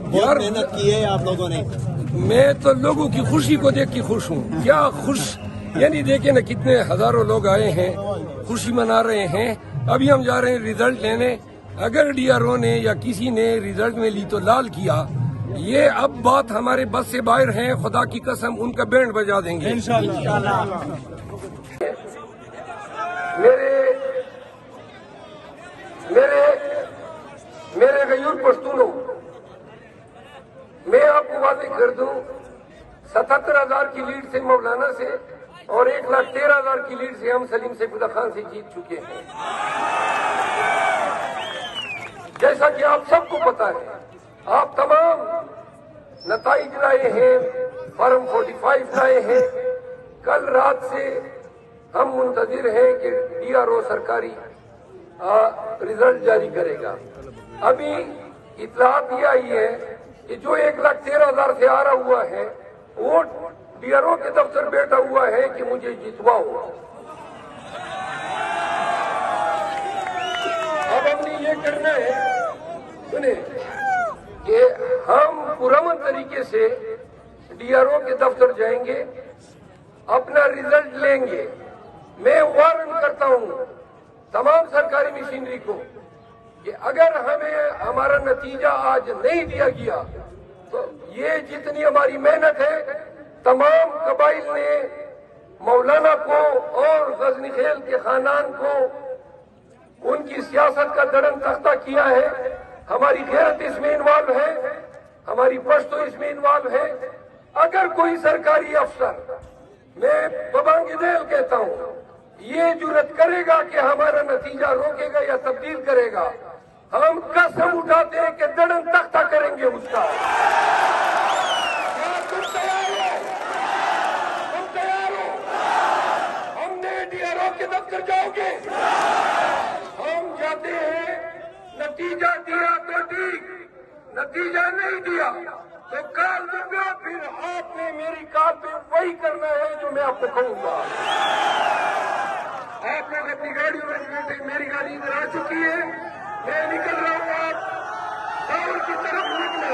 बहुत मेहनत की है आप लोगों ने। मैं तो लोगों की खुशी को देख के खुश हूँ। क्या खुश, यानी देखे ना कितने हजारों लोग आए हैं, खुशी मना रहे हैं। अभी हम जा रहे हैं रिजल्ट लेने। अगर डीआरओ ने या किसी ने रिजल्ट में ली तो लाल किया, ये अब बात हमारे बस से बाहर है। खुदा की कसम उनका बैंड बजा देंगे इंशाल्लाह। मेरे गयूर पश्तूनों, मैं आपको वादे कर दूं, 77,000 की लीड से मौलाना से और 1,13,000 की लीड से हम सलीम सैफुल्लाह खान से जीत चुके हैं। जैसा कि आप सबको पता है, आप तमाम नताइज लाए हैं, फॉर्म 45 लाए हैं। कल रात से हम मुंतजिर हैं कि डीआरओ सरकारी रिजल्ट जारी करेगा। अभी इतलात ये आई है कि जो 1,13,000 से आ रहा हुआ है वो डीआरओ के दफ्तर बैठा हुआ है कि मुझे जितवाओ। अब हमने ये करना है, सुने, कि हम पुरअमन तरीके से डीआरओ के दफ्तर जाएंगे, अपना रिजल्ट लेंगे। मैं वारन करता हूं तमाम सरकारी मशीनरी को कि अगर हमें हमारा नतीजा आज नहीं दिया गया तो ये जितनी हमारी मेहनत है, तमाम कबाइल ने मौलाना को और गजनी खेल के खानदान को उनकी सियासत का दड़न तख्ता किया है। हमारी गैरत इसमें इन्वॉल्व है, हमारी पश्तो इसमें इन्वॉल्व है। अगर कोई सरकारी अफसर, मैं बबांग दिल कहता हूं, ये जुर्रत करेगा कि हमारा नतीजा रोकेगा या तब्दील करेगा, हम कसम उठाते हैं कि दड़न तख्ता करेंगे उसका। क्या तुम तैयार हो? तुम तैयार हो? हमने डीआरओ के दफ्तर जाओगे, हम जाते हैं। नतीजा दिया तो ठीक, नतीजा नहीं दिया तो काल दूंगा। फिर आपने मेरी काल पे वही करना है जो मैं आपको कहूंगा। आप लोग अपनी गाड़ियों में बैठे, मेरी गाड़ी इधर आ चुकी है, मैं निकल रहा हूँ। आप टावर की तरफ निकले।